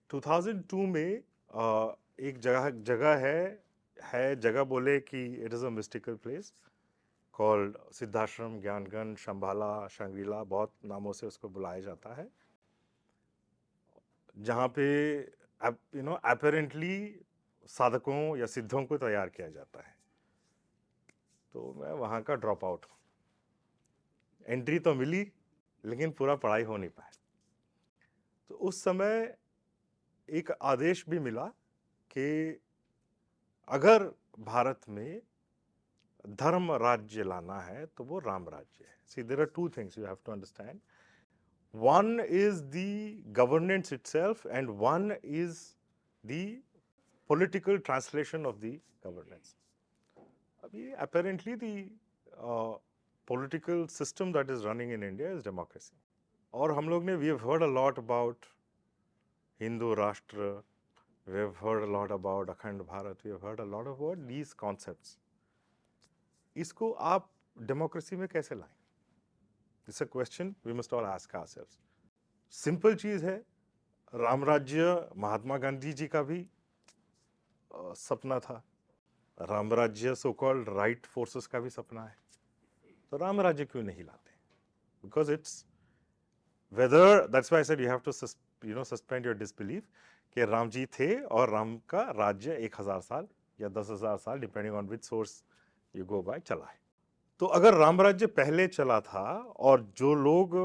2002 में एक जगह जगह है जगह बोले कि it is a mystical place called Siddhashram, Gyanganj, Shambhala, Shangrila, बहुत नामों से उसको बुलाया जाता है, जहाँ पे अपेरेंटली साधकों या सिद्धों को तैयार किया जाता है। तो मैं वहाँ का ड्रॉप आउट हूँ। एंट्री तो मिली लेकिन पूरा पढ़ाई हो नहीं पाया। तो उस समय एक आदेश भी मिला कि अगर भारत में धर्म राज्य लाना है तो वो राम राज्य है। See there are two things you have to understand. One is the governance itself and one is the political translation of the governance. अभी apparently the political system that is running in India is democracy. और हम लोग ने we have heard a lot about Hindu Rashtra, we have heard a lot about अखंड Bharat, we have heard a lot about these concepts. इसको आप democracy में कैसे लाएं? It's a question we must all ask ourselves. Simple चीज है, राम राज्य महात्मा गांधी जी का भी सपना था। राम राज्य सो कॉल्ड राइट फोर्सेस का भी सपना है। तो राम राज्य क्यों नहीं लाते? Because it's whether, that's why I said you have to suspend your disbelief कि राम जी थे और राम का राज्य 1000 साल या 10,000 साल depending on which source you go by चला है। तो अगर राम राज्य पहले चला था और जो लोग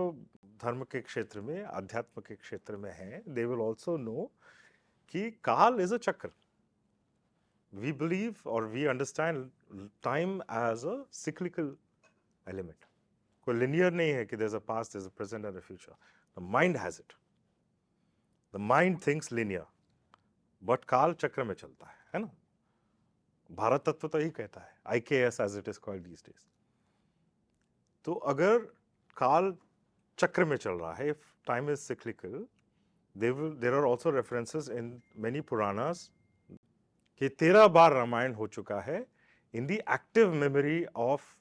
धर्म के क्षेत्र में, अध्यात्म के क्षेत्र में हैं, दे विल ऑल्सो नो कि काल is a chakra. We believe और we understand time as a cyclical element. कोई लिनियर नहीं है कि there is a past, there is a present and a future. The mind has it. The mind thinks linear, but काल चक्र में चलता है ना। भारत तत्व तो यही कहता है, IKS as it is called these days. तो अगर काल चक्र में चल रहा है, if time is cyclical, there are also references in many Puranas कि 13 बार रामायण हो चुका है in the active memory of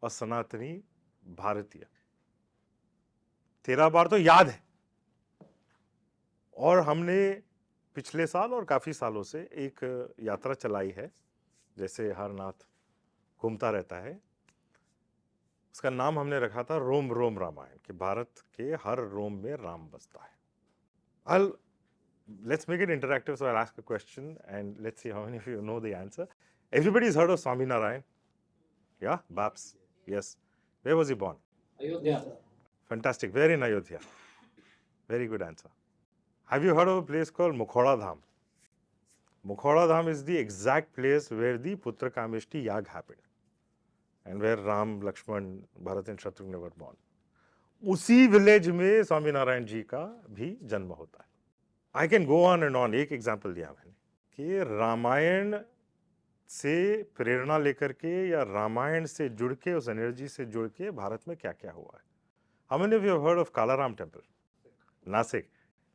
a Sanatani Bharatiya. 13 बार तो याद है। और हमने पिछले साल और काफी सालों से एक यात्रा चलाई है, जैसे हर नाथ घूमता रहता है। उसका नाम हमने रखा था रोम रोम रामायण, कि भारत के हर रोम में राम बसता है। Let's make it interactive, so I'll ask a question and let's see how many of you know the answer. Everybody's heard of Swami Narayan? Yeah, Babs. Yes. Where was he born? Ayodhya. Fantastic. Where in Ayodhya? Very good answer. Have you heard of a place called Mukhoda Dham? Mukhoda Dham is the exact place where the Putra Kameshti Yag happened and where Ram, Lakshman, Bharat and Shatrugna were born. उसी village में स्वामी नारायण जी का भी जन्म होता है। I can go on and on. एक example दिया मैंने कि रामायण से प्रेरणा लेकर के या रामायण से जुड़ के, उस एनर्जी से जुड़ के भारत में क्या क्या हुआ है। How many of you have heard of Kalaram temple, Nashik?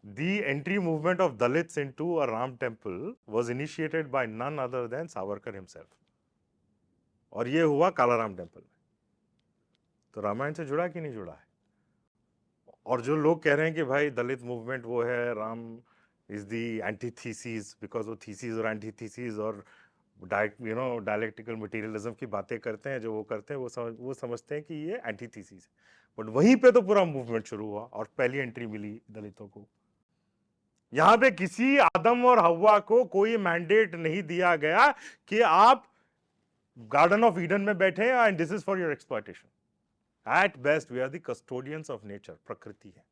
The entry movement of Dalits into a Ram temple was initiated by none other than Savarkar himself. और ये हुआ कालाराम टेम्पल में। तो रामायण से जुड़ा कि नहीं जुड़ा है? और जो लोग कह रहे हैं कि भाई दलित मूवमेंट वो है, Ram is the antithesis, because वो थीसिस और एंटीथीसिस और डायलेक्टिकल मटेरियलिज्म की बातें करते हैं, जो वो करते हैं वो समझते हैं कि ये एंटीथीसिस है। बट वहीं पे तो पूरा मूवमेंट शुरू हुआ और पहली एंट्री मिली दलितों को। यहां पे किसी आदम और हव्वा को कोई मैंडेट नहीं दिया गया कि आप गार्डन ऑफ ईडन में बैठे and this is for your exploitation. At best we are the custodians of nature. प्रकृति है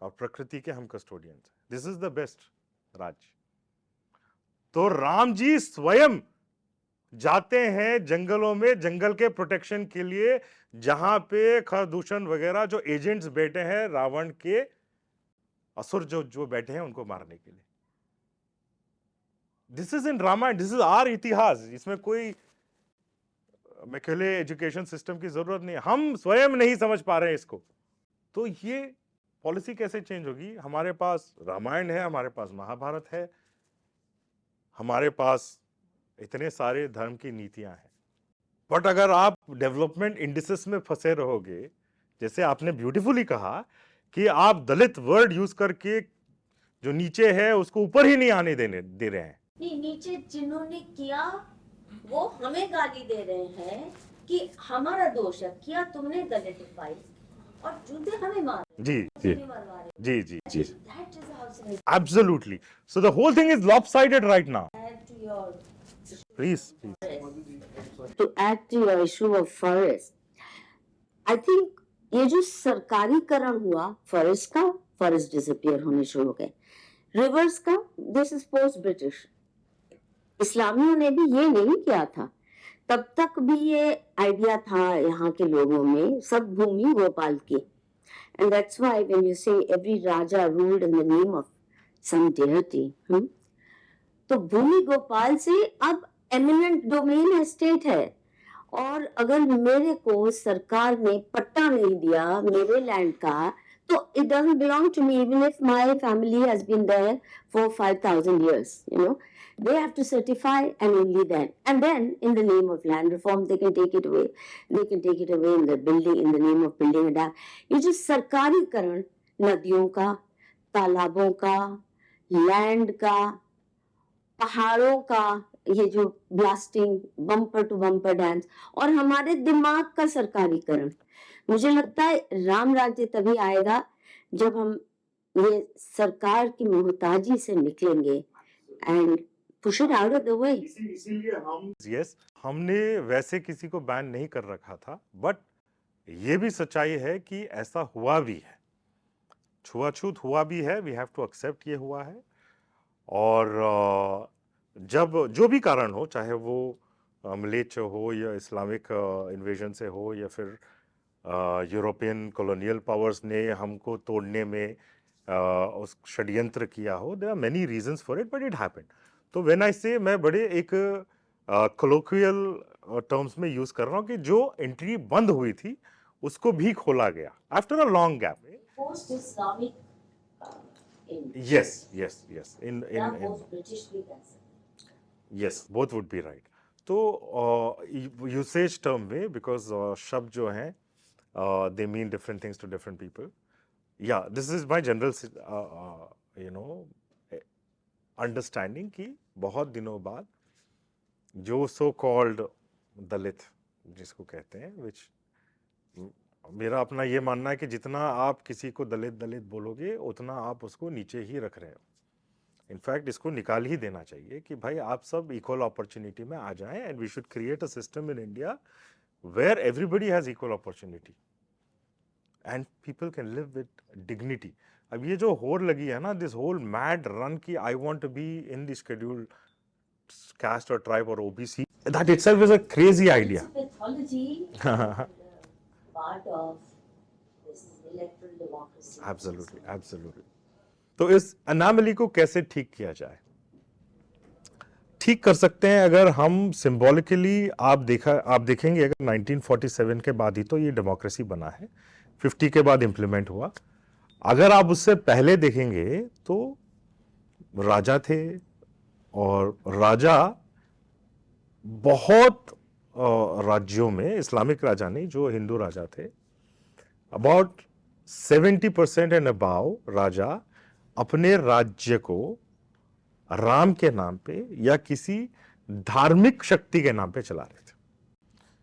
और प्रकृति के हम कस्टोडियंस हैं। दिस इज द बेस्ट राज्य। तो राम जी स्वयं जाते हैं जंगलों में, जंगल के प्रोटेक्शन के लिए, जहां पे खरदूषण वगैरह जो एजेंट्स बैठे हैं, रावण के असुर जो बैठे हैं उनको मारने के लिए। This is in Ramayana, this is our itihas. इसमें कोई मैकेले एजुकेशन सिस्टम की जरूरत नहीं है। हम स्वयं नहीं समझ पा रहे हैं इसको। तो ये पॉलिसी कैसे चेंज होगी? हमारे पास रामायण है, हमारे पास महाभारत है, हमारे पास इतने सारे धर्म की नीतियां हैं। बट अगर आप डेवलपमेंट इंडिसेस में फंसे रहोगे, जैसे आपने ब्यूटीफुली कहा कि आप दलित वर्ड यूज करके जो नीचे है उसको ऊपर ही नहीं आने देने दे रहे हैं। नहीं, नीचे जिन्होंने किया वो हमें गाली दे रहे हैं कि हमारा दोष है, किया तुमने दलितिफाई, और जूते हमें मार जी जी मरवा रहे। जी जी जी, That is how civilization absolutely. So the whole thing is lopsided right now. add to your Please. To add to your issue of forest, I think ये जो सरकारीकरण हुआ फॉरेस्ट का, फॉरेस्ट डिसअपियर होने शुरू हो गए। रिवर्स का, दिस इज पोस्ट ब्रिटिश। इस्लामियों ने भी ये नहीं किया था, तब तक भी ये आइडिया था यहाँ के लोगों में, सब भूमि गोपाल की। And that's why when you say every Raja ruled in the name of some deity, तो भूमि गोपाल से अब एमिनेंट डोमेन एस्टेट है, और अगर मेरे को सरकार ने पट्टा नहीं दिया मेरे लैंड का, तो it doesn't belong to me even if my family has been there for 5,000 years, you know. They have to certify, and only then. And then in the name of land reform they can take it away. They can take it away in the building, in the name of building a dam. ये जो सरकारीकरण नदियों का, तालाबों का, land का, पहाड़ों का, ये जो blasting, bumper to bumper dams, और हमारे दिमाग का सरकारीकरण, मुझे लगता है राम राज्य तभी आएगा जब हम ये सरकार की मोहताजी से निकलेंगे and push it out of the way. इसीलिए हम हमने वैसे किसी को बैन नहीं कर रखा था, बट ये भी सच्चाई है कि ऐसा हुआ भी है, छुआछूत हुआ भी है, वी हैव टू एक्सेप्ट ये हुआ है। और जब जो भी कारण हो, चाहे वो मलेच्छ हो या इस्लामिक इन्वेजन से हो या फिर यूरोपियन कॉलोनियल पावर्स ने हमको तोड़ने में उस षड्यंत्र किया हो, there are many reasons for it, but it happened. तो व्हेन आई से, मैं बड़े एक कोलोक्वियल टर्म्स में यूज कर रहा हूँ कि जो एंट्री बंद हुई थी उसको भी खोला गया after a long gap. post Islamic Yes, yes, yes. या post British भी कह सकते हैं। Yes, both would be right. तो यूसेज टर्म में, बिकॉज शब्द जो हैं they mean different things to different people. या this is my general you know understanding कि बहुत दिनों बाद जो सो कॉल्ड दलित जिसको कहते हैं, विच मेरा अपना ये मानना है कि जितना आप किसी को दलित दलित बोलोगे उतना आप उसको नीचे ही रख रहे हो। इनफैक्ट इसको निकाल ही देना चाहिए कि भाई आप सब इक्वल अपॉर्चुनिटी में आ जाएं, and we should create a system in India where everybody has equal opportunity and people can live with dignity. अब ये जो होड़ लगी है ना, दिस होल मैड रन की I want to be in the scheduled caste or tribe or OBC, that itself is a crazy idea. It's a pathology part of this electoral democracy. Absolutely, absolutely. तो इस अनामली को कैसे ठीक किया जाए? ठीक कर सकते हैं अगर हम सिंबॉलिकली, आप देखेंगे अगर 1947 के बाद ही तो ये डेमोक्रेसी बना है, 50 के बाद इंप्लीमेंट हुआ। अगर आप उससे पहले देखेंगे तो राजा थे, और राजा बहुत राज्यों में, इस्लामिक राजा नहीं, जो हिंदू राजा थे, अबाउट 70% एंड अबाव राजा अपने राज्य को राम के नाम पे या किसी धार्मिक शक्ति के नाम पे चला रहे थे।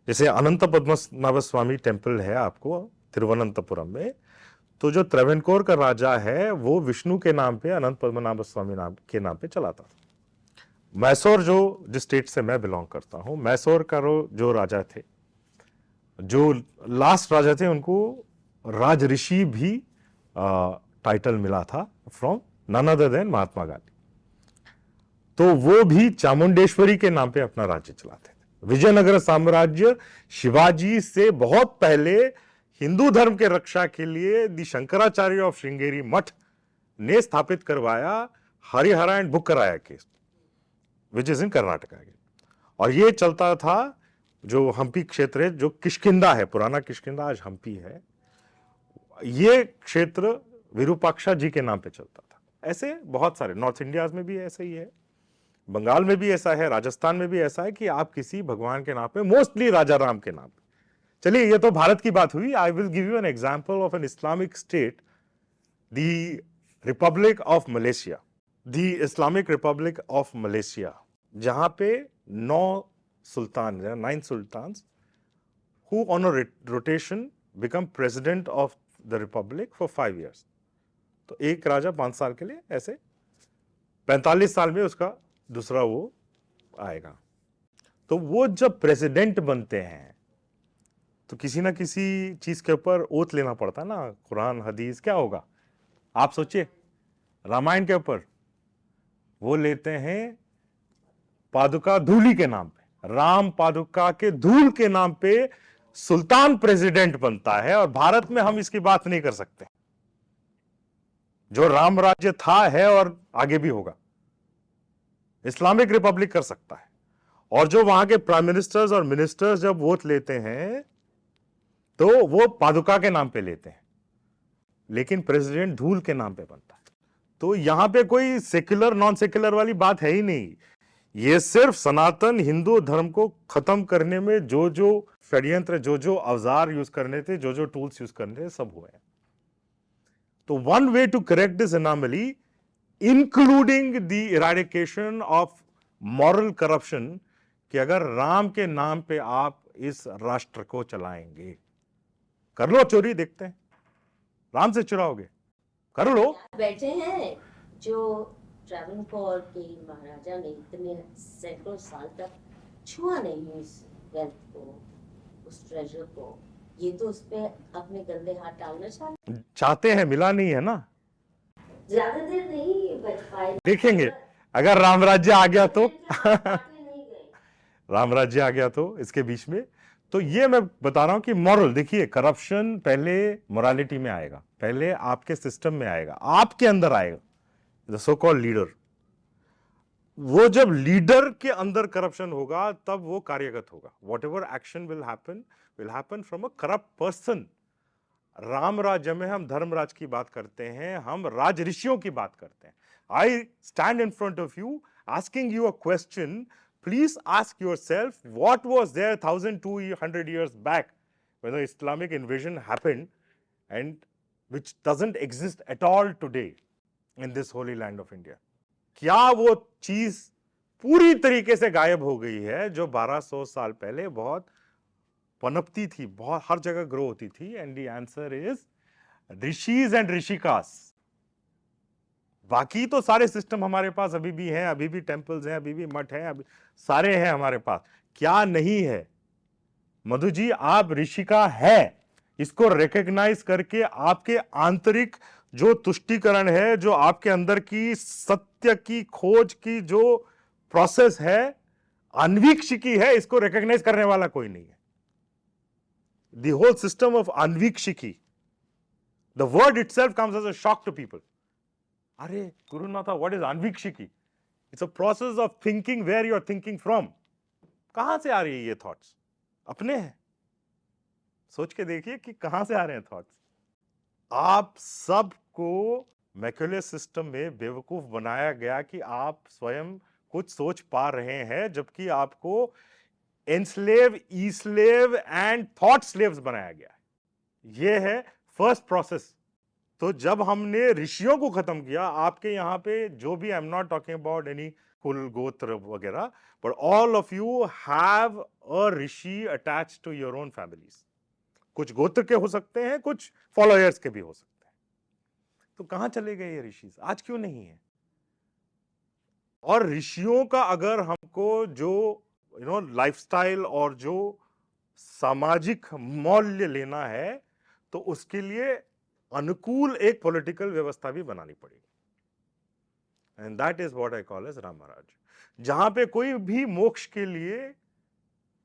जैसे अनंत पद्मनाभ स्वामी टेम्पल है आपको तिरुवनंतपुरम में, तो जो त्रावणकोर का राजा है वो विष्णु के नाम पे, अनंत पद्मनाभ स्वामी के नाम पे चलाता था। मैसूर, जो जिस स्टेट से मैं बिलोंग करता हूं, मैसूर का जो राजा थे, जो लास्ट राजा थे, उनको राज ऋषि भी टाइटल मिला था from none other than Mahatma Gandhi. तो वो भी चामुंडेश्वरी के नाम पे अपना राज्य चलाते थे। विजयनगर साम्राज्य शिवाजी से बहुत पहले हिंदू धर्म के रक्षा के लिए दी शंकराचार्य ऑफ श्रृंगेरी मठ ने स्थापित करवाया Harihara and Bukkaraya case, which is in Karnataka. और ये चलता था, जो हम्पी क्षेत्र है, जो किष्किंधा है, पुराना किष्किंधा आज हम्पी है, ये क्षेत्र विरूपाक्षा जी के नाम पे चलता था। ऐसे बहुत सारे नॉर्थ इंडिया में भी ऐसे ही है। बंगाल में भी ऐसा है, राजस्थान में भी ऐसा है कि आप किसी भगवान के नाम पे, मोस्टली राजा राम के नाम पे। चलिए ये तो भारत की बात हुई। I will give you an example of an Islamic state, the Republic of Malaysia. The Islamic Republic of Malaysia, जहां पे 9 सुल्तान who on a rotation become president of the republic for 5 years। तो एक राजा 5 साल के लिए, ऐसे 45 साल में उसका दूसरा वो आएगा। तो वो जब प्रेसिडेंट बनते हैं तो किसी ना किसी चीज के ऊपर ओथ लेना पड़ता है ना, कुरान हदीस, क्या होगा आप सोचिए, रामायण के ऊपर वो लेते हैं पादुका धूली के नाम पे, राम पादुका के धूल के नाम पे सुल्तान प्रेसिडेंट बनता है। और भारत में हम इसकी बात नहीं कर सकते। जो राम राज्य था, है और आगे भी होगा, इस्लामिक रिपब्लिक कर सकता है। और जो वहां के प्राइम मिनिस्टर्स और मिनिस्टर्स जब वोट लेते हैं तो वो पादुका के नाम पे लेते हैं, लेकिन प्रेसिडेंट धूल के नाम पे बनता है। तो यहां पे कोई सेक्युलर नॉन सेक्युलर वाली बात है ही नहीं। ये सिर्फ सनातन हिंदू धर्म को खत्म करने में जो जो षड्यंत्र, जो जो औजार यूज करने थे, जो जो टूल्स यूज करने थे, सब हुए हैं। तो one way to correct this anomaly, including the eradication of moral corruption, कि अगर राम के नाम पे आप इस राष्ट्र को चलाएंगे, कर लो चोरी, देखते हैं राम से चुराओगे, कर लो। बैठे हैं जो ट्रैवनकोर के महाराजा ने इतने सैकड़ों साल तक छुआ नहीं उस वेल्थ को, उस ट्रेजर को। ये तो उस पे अपने गंदे हाथ डालना चाहते हैं, मिला नहीं है ना, ज्यादा देर नहीं बच पाए। देखेंगे अगर राम राज्य आ गया तो नहीं गए। राम राज्य आ गया तो इसके बीच में। तो ये मैं बता रहा हूं कि मॉरल, देखिए करप्शन पहले मोरालिटी में आएगा, पहले आपके सिस्टम में आएगा, आपके अंदर आएगा, द सो कॉल्ड लीडर। वो जब लीडर के अंदर करप्शन होगा तब वो कार्यगत होगा। What ever action will happen from a corrupt person. Ram राज्य में हम धर्मराज की बात करते हैं, हम राज ऋषियों की बात करते हैं। I stand in front of you asking you a question, please ask yourself what was there 1200 years back when the Islamic invasion happened and which doesn't exist at all today in this holy land of India। क्या वो चीज पूरी तरीके से गायब हो गई है जो 1200 साल पहले बहुत पनपती थी, बहुत हर जगह ग्रो होती थी? And the answer is rishis and rishikas. बाकी तो सारे सिस्टम हमारे पास अभी भी हैं, अभी भी टेम्पल्स हैं, अभी भी मठ हैं, अभी सारे हैं हमारे पास। क्या नहीं है? मधु जी, आप ऋषिका है, इसको रिकॉग्नाइज करके आपके आंतरिक जो तुष्टिकरण है, जो आपके अंदर की सत्य की खोज की जो प्रोसेस है, अन्वीक्षिकी है, इसको रिकॉग्नाइज करने वाला कोई नहीं है। The whole system of Anvikshiki, the word itself comes as a shock to people. अरे Gurunatha, what is Anvikshiki? It's a process of thinking where you are thinking from. कहां से आ रही है ये थॉट्स? अपने हैं, सोच के देखिए कि कहां से आ रहे हैं थॉट्स। आप सबको मैक्यूलर सिस्टम में बेवकूफ बनाया गया कि आप स्वयं कुछ सोच पा रहे हैं, जबकि आपको एनस्लेव, ईस्लेव एंड थॉट स्लेव्स बनाया गया है। ये है फर्स्ट प्रोसेस। तो जब हमने ऋषियों को खत्म किया, आपके यहाँ पे जो भी, I am not talking about any kul gotra वगैरह, but all of you have a rishi attached to your own families. कुछ गोत्र के हो सकते हैं, कुछ फॉलोअर्स के भी हो सकते हैं। तो कहां चले गए ये ऋषि? आज क्यों नहीं है? और ऋषियों का अगर हमको जो लाइफस्टाइल और जो सामाजिक मूल्य लेना है, तो उसके लिए अनुकूल एक पॉलिटिकल व्यवस्था भी बनानी पड़ेगी। And that is what I call as Ram Rajya, जहां पे कोई भी मोक्ष के लिए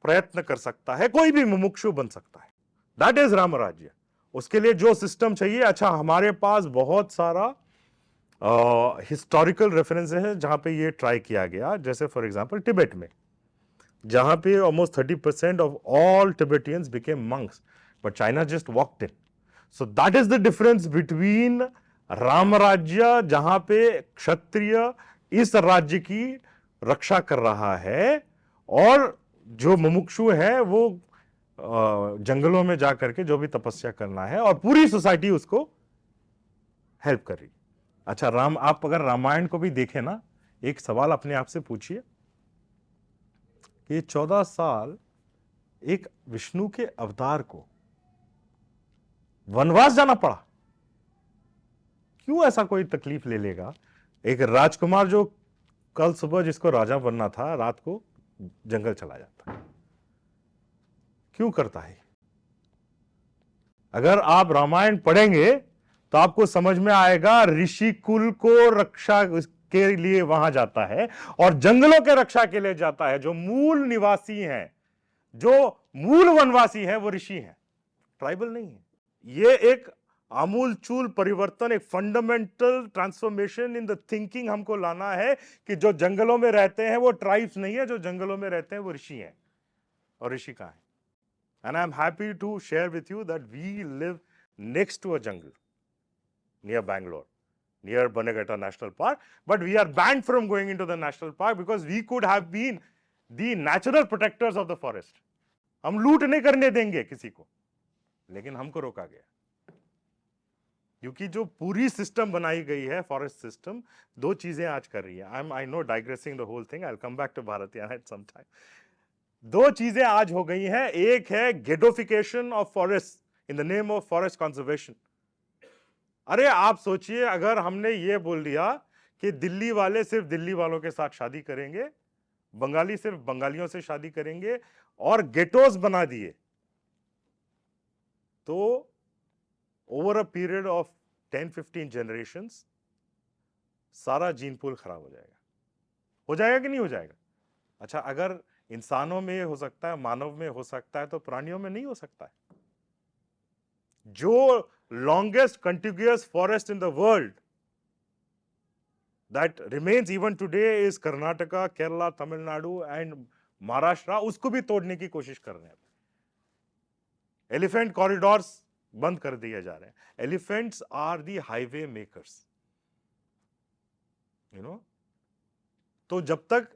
प्रयत्न कर सकता है, कोई भी मुमुक्षु बन सकता है। दैट इज राम राज्य। उसके लिए जो सिस्टम चाहिए, अच्छा हमारे पास बहुत सारा हिस्टोरिकल रेफरेंसेस है जहां पे ये ट्राई किया गया। जैसे फॉर एग्जांपल तिब्बत में, जहां पे almost 30% of all Tibetans became monks, but China just walked in. So that is the difference between Ram Rajya, जहां पे क्षत्रिय इस राज्य की रक्षा कर रहा है, और जो मुमुक्षु है वो जंगलों में जा करके जो भी तपस्या करना है, और पूरी सोसाइटी उसको हेल्प कर रही। अच्छा, आप अगर रामायण को भी देखें ना, एक सवाल अपने आप से पूछिए कि 14 साल एक विष्णु के अवतार को वनवास जाना पड़ा, क्यों ऐसा कोई तकलीफ ले लेगा? एक राजकुमार जो कल सुबह जिसको राजा बनना था, रात को जंगल चला जाता है, क्यों करता है? अगर आप रामायण पढ़ेंगे तो आपको समझ में आएगा, ऋषि कुल को रक्षा के लिए वहां जाता है और जंगलों के रक्षा के लिए जाता है। जो मूल निवासी हैं, जो मूल वनवासी हैं, वो ऋषि हैं, ट्राइबल नहीं है। ये एक आमूलचूल परिवर्तन, एक fundamental transformation in the thinking हमको लाना है कि जो जंगलों में रहते हैं वो ट्राइब्स नहीं है, जो जंगलों में रहते हैं वो ऋषि हैं। और ऋषि कहां है? And I'm happy to share with you that we live next to a jungle near Bangalore, near Bannerghatta National Park, but we are banned from going into the national park because we could have been the natural protectors of the forest. हम लूट नहीं करने देंगे किसी को, लेकिन हमको रोका गया क्योंकि जो पूरी सिस्टम बनाई गई है, फॉरेस्ट सिस्टम, दो चीजें आज कर रही है। I know digressing the whole thing, I will come back to Bharatiyana at some time. दो चीजें आज हो गई हैं। एक है ghettoification of forest in the name of forest conservation. अरे आप सोचिए, अगर हमने ये बोल दिया कि दिल्ली वाले सिर्फ दिल्ली वालों के साथ शादी करेंगे, बंगाली सिर्फ बंगालियों से शादी करेंगे, और गेटोस बना दिए, तो over a period of 10-15 generations सारा जीन पूल खराब हो जाएगा। हो जाएगा कि नहीं हो जाएगा? अच्छा, अगर इंसानों में हो सकता है, मानव में हो सकता है, तो प्राणियों में नहीं हो सकता है। जो longest contiguous forest in the world that remains even today is Karnataka, Kerala, Tamil Nadu and Maharashtra, उसको भी तोड़ने की कोशिश कर रहे हैं। एलिफेंट कॉरिडोर्स बंद कर दिए जा रहे हैं। Elephants are the highway makers, you know. तो जब तक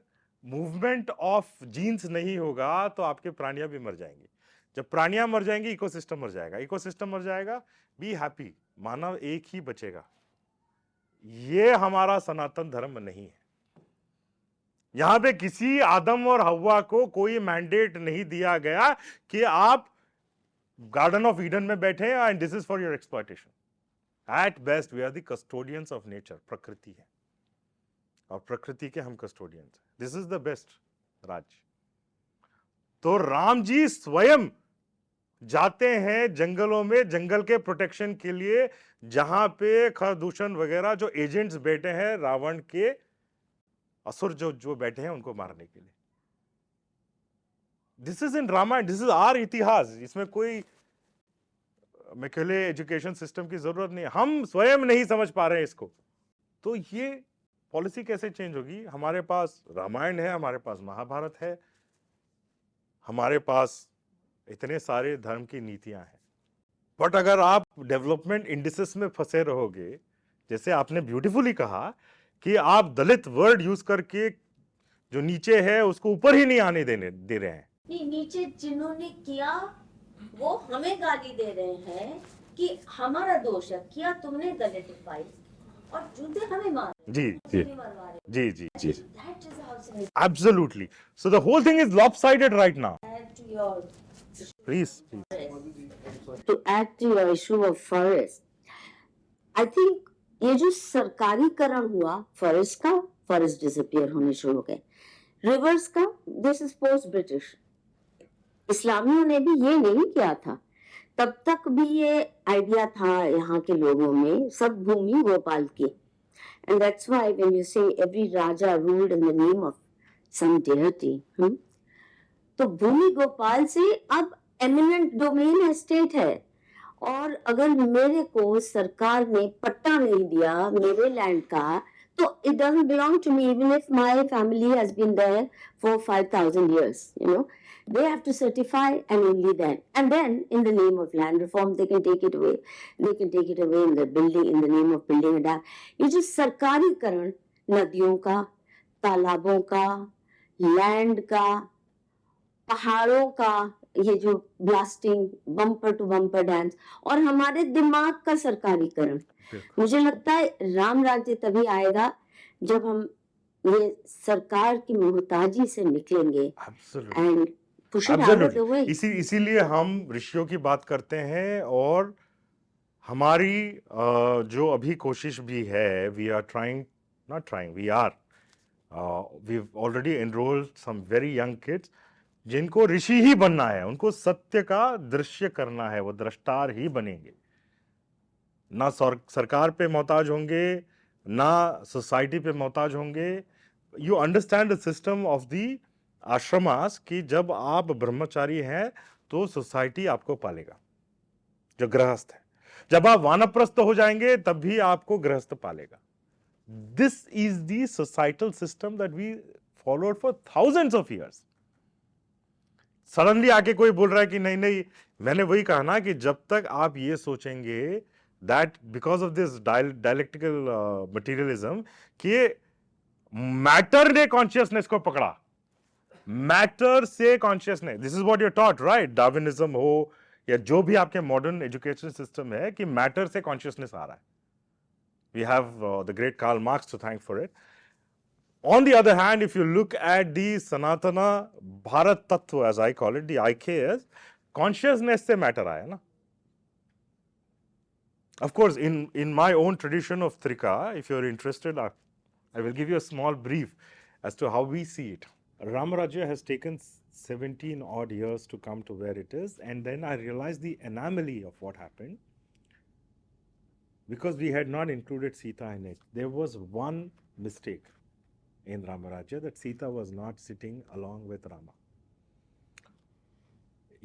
मूवमेंट ऑफ जीन्स नहीं होगा तो आपके प्राणियां भी मर जाएंगी। जब प्राणियां मर जाएंगी, इकोसिस्टम मर जाएगा। इकोसिस्टम मर जाएगा, बी हैप्पी, मानव एक ही बचेगा। ये हमारा सनातन धर्म नहीं है। यहां पे किसी आदम और हव्वा को कोई मैंडेट नहीं दिया गया कि आप गार्डन ऑफ ईडन में बैठे and this is for your exploitation. At best we are the custodians of nature. प्रकृति है और प्रकृति के हम कस्टोडियंस हैं। This is the best raj. तो राम जी स्वयं जाते हैं जंगलों में, जंगल के प्रोटेक्शन के लिए, जहां पे खरदूषण वगैरह जो एजेंट्स बैठे हैं, रावण के असुर जो बैठे हैं, उनको मारने के लिए। This is in Ramayana, this is our itihas. इसमें कोई मैकेले एजुकेशन सिस्टम की जरूरत नहीं है। हम स्वयं नहीं समझ पा रहे हैं इसको। तो ये पॉलिसी कैसे चेंज होगी? हमारे पास रामायण है, हमारे पास महाभारत है, हमारे पास इतने सारे धर्म की नीतियां हैं। बट अगर आप डेवलपमेंट इंडिसेस में फंसे रहोगे, जैसे आपने ब्यूटीफुली कहा कि आप दलित वर्ड यूज करके जो नीचे है उसको ऊपर ही नहीं आने दे रहे हैं। नहीं, नीचे जिन्होंने किया वो हमें गाली दे रहे हैं कि हमारा दोष है, किया तुमने दलित फाइल, और जूते हमें मार जी जी जी जी जी, That is also absolutely. So the whole thing is lopsided right now. add to your Please. To add to your issue of forest, I think ये जो सरकारीकरण हुआ फॉरेस्ट का, फॉरेस्ट डिसअपियर होने शुरू हो गए। रिवर्स का, दिस इज पोस्ट ब्रिटिश। इस्लामियों ने भी ये नहीं किया था, तब तक भी ये आइडिया था यहाँ के लोगों में, सब भूमि गोपाल की। And that's why when you say every Raja ruled in the name of some deity, तो भूमि गोपाल से अब एमिनेंट डोमेन एस्टेट है। और अगर मेरे को सरकार ने पट्टा नहीं दिया मेरे लैंड का, तो it doesn't belong to me even if my family has been there for 5,000 years, you know. They have to certify, and only then. And then, in the name of land reform, they can take it away. They can take it away in the name of building a dam. ये जो सरकारीकरण नदियों का, तालाबों का, land का, पहाड़ों का, ये जो blasting, bumper to bumper dams, और हमारे दिमाग का सरकारीकरण। बिल्कुल मुझे लगता है राम राज्य तभी आएगा जब हम ये सरकार की मोहताजी से निकलेंगे absolutely and push it out of the way. इसीलिए हम ऋषियों की बात करते हैं, और हमारी जो अभी कोशिश भी है, we are trying, not trying, we already enrolled some very young kids जिनको ऋषि ही बनना है, उनको सत्य का दृश्य करना है, वो दृष्टार ही बनेंगे, ना सरकार पे मोहताज होंगे, ना सोसाइटी पे मोहताज होंगे। You understand the system of the ashramas कि जब आप ब्रह्मचारी हैं तो सोसाइटी आपको पालेगा, जो गृहस्थ है। जब आप वानप्रस्थ हो जाएंगे तब भी आपको गृहस्थ पालेगा। This is the societal system that we followed for thousands of years. Suddenly आके कोई बोल रहा है कि नहीं नहीं, मैंने वही कहा ना कि जब तक आप ये सोचेंगे that because of this dialectical materialism कि मैटर ने कॉन्शियसनेस को पकड़ा, मैटर से consciousness, this is what you taught, right? Darwinism हो या जो भी आपके मॉडर्न एजुकेशन सिस्टम है कि मैटर से कॉन्शियसनेस आ रहा है। We have the great Karl Marx to thank for it. On the other hand, if you look at the Sanatana Bharat Tattva, as I call it, the IKS, consciousness से matter आया ना। Of course, in my own tradition of Trika, if you're interested, I will give you a small brief as to how we see it. Ramarajya has taken 17 odd years to come to where it is, and then I realized the anomaly of what happened because we had not included Sita in it. There was one mistake in Ramarajya, that Sita was not sitting along with Rama.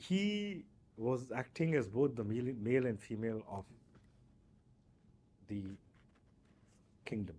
He was acting as both the male and female of the kingdom.